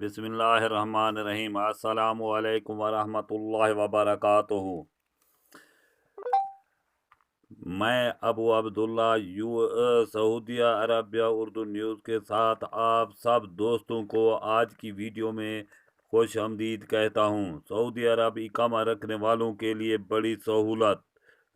बिस्मिल्लाहिर्रहमानिर्रहीम। अस्सलामु अलैकुम वरहमतुल्लाहि वबरकातुहू। मैं Abu Abdullah Saudi Arabia Urdu news के साथ आप सब दोस्तों को आज की वीडियो में खुश आमदीद कहता हूँ। सऊदी अरब इकामा रखने वालों के लिए बड़ी सहूलत।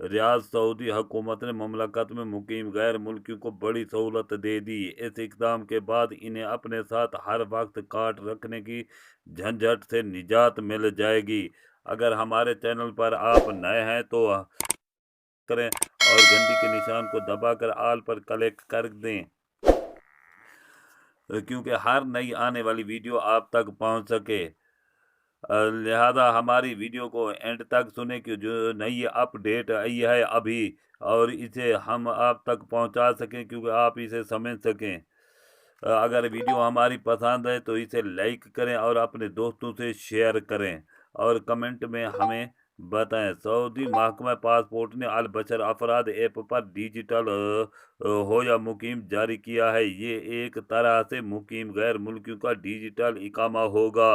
रियाद सऊदी हुकूमत ने मुमलकत में मुकीम गैर मुल्कियों को बड़ी सहूलत दे दी। इस इक़दाम के बाद इन्हें अपने साथ हर वक्त कार्ड रखने की झंझट से निजात मिल जाएगी। अगर हमारे चैनल पर आप नए हैं तो करें और घंटी के निशान को दबाकर आल पर क्लिक कर दें, क्योंकि हर नई आने वाली वीडियो आप तक पहुंच सके। लिहाजा हमारी वीडियो को एंड तक सुने कि जो नई अपडेट आई है अभी, और इसे हम आप तक पहुंचा सकें, क्योंकि आप इसे समझ सकें। अगर वीडियो हमारी पसंद है तो इसे लाइक करें और अपने दोस्तों से शेयर करें और कमेंट में हमें बताएं। सऊदी महकमा पासपोर्ट ने अल बशर अफराद ऐप पर डिजिटल हो या मुकीम जारी किया है। ये एक तरह से मुकीम गैर मुल्कियों का डिजिटल इकामा होगा।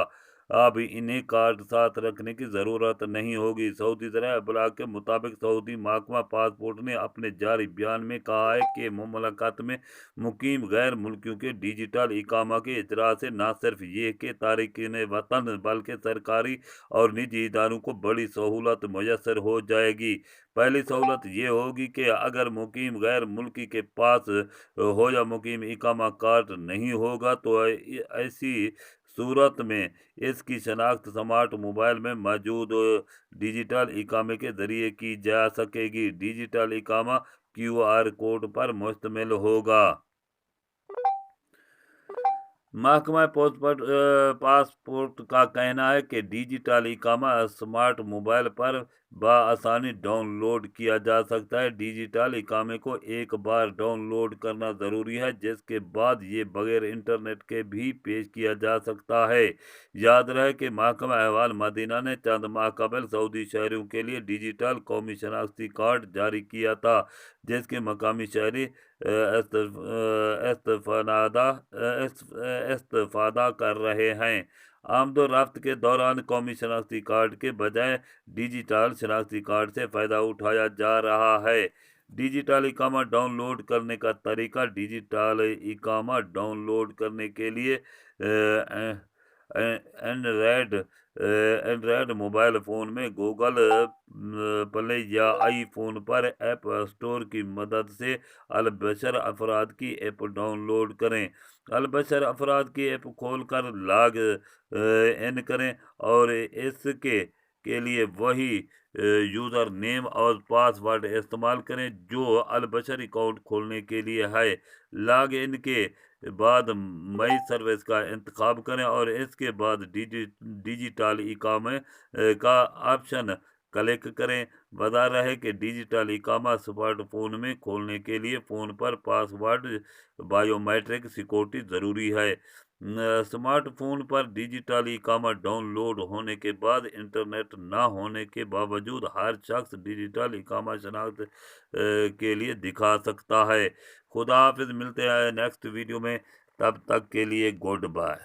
अब इन्हें कार्ड साथ रखने की ज़रूरत नहीं होगी। सऊदी ज़राए इब्लाग के मुताबिक सऊदी महकमा पासपोर्ट ने अपने जारी बयान में कहा है कि मुमलकत में मुकीम गैर मुल्कियों के डिजिटल इकामा के इजरा से न सिर्फ ये कि तारिकीन वतन बल्कि सरकारी और निजी इदारों को बड़ी सहूलत मुयसर हो जाएगी। पहली सहूलत ये होगी कि अगर मुकीम गैर मुल्की के पास हो या मुकीम इकामा कार्ड नहीं होगा तो ऐसी सूरत में इसकी शनाख्त स्मार्ट मोबाइल में मौजूद डिजिटल इकामे के जरिए की जा सकेगी। डिजिटल इकामा QR कोड पर मुश्तमिल होगा। महकमा पासपोर्ट का कहना है कि डिजिटल इकामा स्मार्ट मोबाइल पर बआसानी डाउनलोड किया जा सकता है। डिजिटल इकामे को एक बार डाउनलोड करना ज़रूरी है, जिसके बाद ये बगैर इंटरनेट के भी पेश किया जा सकता है। याद रहे कि महकमा अहवाल मदीना ने चंद माह कबल सऊदी शहरियों के लिए डिजिटल कौमी शनाख्ती कार्ड जारी किया था, जिसके मकामी शहरी इस्तेफादा कर रहे हैं। आमदोरफ्त के दौरान कौमी शनाख्ती कार्ड के बजाय डिजिटल शनाख्ती कार्ड से फ़ायदा उठाया जा रहा है। डिजिटल इकामा डाउनलोड करने का तरीका। डिजिटल इकामा डाउनलोड करने के लिए एंड्रॉयड मोबाइल फ़ोन में गूगल प्ले या आईफोन पर ऐप स्टोर की मदद से अल बशर अफराद की ऐप डाउनलोड करें। अल बशर अफराद की ऐप खोलकर लॉग इन करें और इसके लिए वही यूज़र नेम और पासवर्ड इस्तेमाल करें जो अल बशर अकाउंट खोलने के लिए है। लॉग इन के बाद मई सर्विस का इंतखाब करें और इसके बाद डिजिटल इकामे का ऑप्शन क्लिक करें। बता रहे कि डिजिटल इकामा स्मार्टफोन में खोलने के लिए फ़ोन पर पासवर्ड बायोमेट्रिक सिक्योरिटी ज़रूरी है। स्मार्टफोन पर डिजिटल इकामा डाउनलोड होने के बाद इंटरनेट ना होने के बावजूद हर शख्स डिजिटल इकामा शनाख्त के लिए दिखा सकता है। खुदा हाफिज़। मिलते हैं नेक्स्ट वीडियो में, तब तक के लिए गुड बाय।